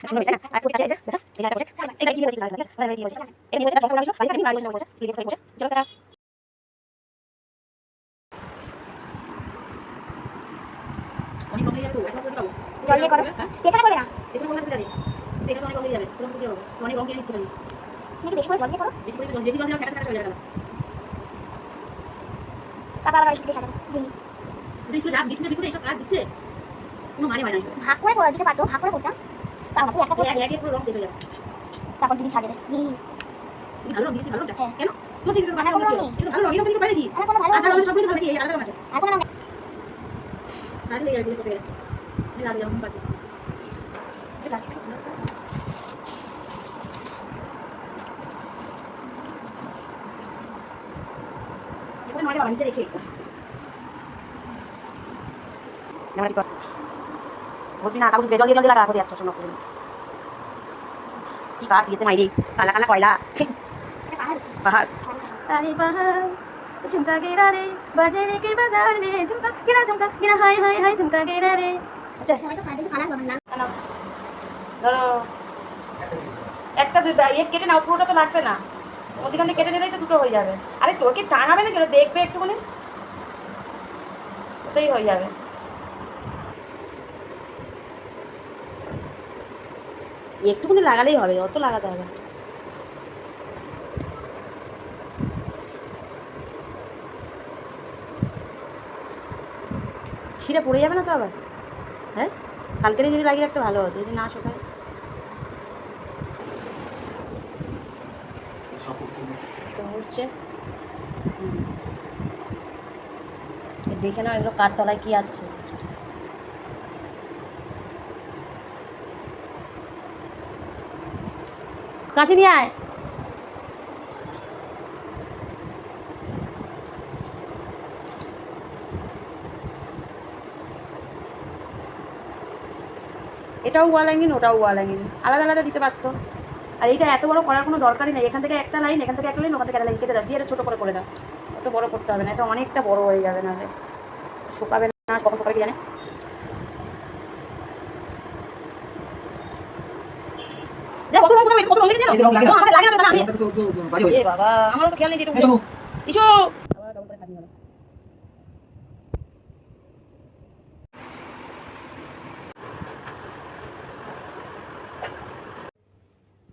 সুন্দর হয়েছে আর প্রজেক্ট আছে দেখো এই একটা প্রজেক্ট এটা কি হয়েছে এটা কি হয়েছে এটা নিয়ে হয়েছে সম্পূর্ণ কিছু বাড়ি থেকে নিয়ে বসে সিলেক্ট হয়ে বসে চলো টাটা অনেক কমে যাবে তো এখন করতে পারবো জল দিয়ে করো পেছনে করবে না পেছনে করলে সেটা জানি এটা তো অনেক কমে যাবে তোমরা কি হবে অনেক রং দিয়ে দিচ্ছি আমি তুমি বেশি করে জল দিয়ে করো বেশি করে বেশি জল দিলে কাটা কাটা হয়ে যাবে তারপর আবার এসে সাজাবো তুমি স্কুলে যা বিটুনে এইসব কাজ দিচ্ছে কোনো মানে হয় না ভাগ করে করে দিতে পারতো ভাগ করে করতাম তাও না একটা করে এক এক পুরো রং শেষ হয়ে যাবে তারপর দিদি ছাড় দেবে ভালো রং দিয়েছি ভালো রংটা হ্যাঁ কেন তোমার সিটি ভালো রং নেই কিন্তু ভালো রং এরকম দিতে পারে কি আর কোনো ভালো আচ্ছা আমাদের সবগুলো ভালো কি আলাদা রং আছে আর কোনো নাম রাতে লেগে যাবে করতে গেলে আমি রাতে যাবো পাচ্ছি ওখানে নয়টা বানিয়ে রেখে বুঝবি না কাগজ বেজল দিয়ে লাগা হয়ে যাচ্ছে শোনো কি কাজ দিয়েছে মাইরি কালা কালা কয়লা পাহাড় अरे बाहर झुमका गिरा रे बाजारे के बाजार में झुमका गिरा हाय हाय हाय झुमका गिरा रे अच्छा সবাই তো খাইতে খারাপ হবে না ধরো একটা কেটে নাও পুরোটা তো লাগবে না মধ্যখানে কেটে নিলেই তো দুটো হয়ে যাবে আরে তোর কি টাঙাবে না কেন দেখবে একটুখানি ওতেই হয়ে যাবে একটুখানি লাগালেই হবে অত লাগাতে হবে ছিঁড়ে পড়ে যাবে না তো আবার হ্যাঁ কালকেরে যদি লাগিয়ে রাখতে ভালো হতো যদি না শোকায় হচ্ছে দেখে নাও এগুলো কার তলায় কি আছে কাছে নিয়ে আয় এটাও ওয়াল হ্যাঙ্গিং ওটাও ওয়াল হ্যাঙ্গিং আলাদা আলাদা দিতে পারতো আর এইটা এত বড় করার কোনো দরকারই নেই এখান থেকে একটা লাইন এখান থেকে একটা লাইন ওখান থেকে একটা লাইন কেটে দাও দিয়ে এটা ছোটো করে দাও অত বড় করতে হবে না এটা অনেকটা বড় হয়ে যাবে নাহলে শুকাবে না কখন শুকাবে কি জানে বাবা আমারও তো খেয়াল নেই যেটা ইসো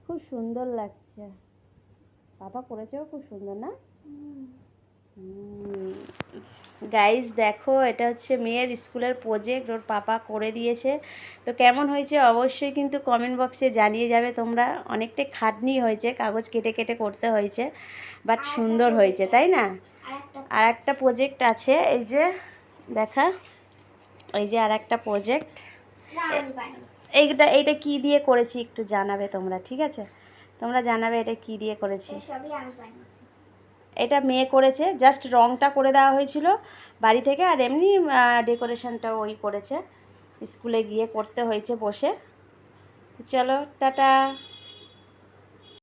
খুব সুন্দর লাগছে পাপা করেছেও খুব সুন্দর না গাইজ দেখো এটা হচ্ছে মেয়ের স্কুলের প্রজেক্ট ওর পাপা করে দিয়েছে তো কেমন হয়েছে অবশ্যই কিন্তু কমেন্ট বক্সে জানিয়ে যাবে তোমরা অনেকটাই খাটনি হয়েছে কাগজ কেটে কেটে করতে হয়েছে বাট সুন্দর হয়েছে তাই না আর একটা প্রজেক্ট আছে এই যে দেখা এই যে আর একটা প্রজেক্ট এইটা কি দিয়ে করেছি একটু জানাবে তোমরা ঠিক আছে তোমরা জানাবে এটা কি দিয়ে করেছি এটা মেয়ে করেছে জাস্ট রংটা করে দেওয়া হয়েছিল বাড়ি থেকে আর এমনি ডেকোরেশনটাও ওই করেছে স্কুলে গিয়ে করতে হয়েছে বসে চলো টাটা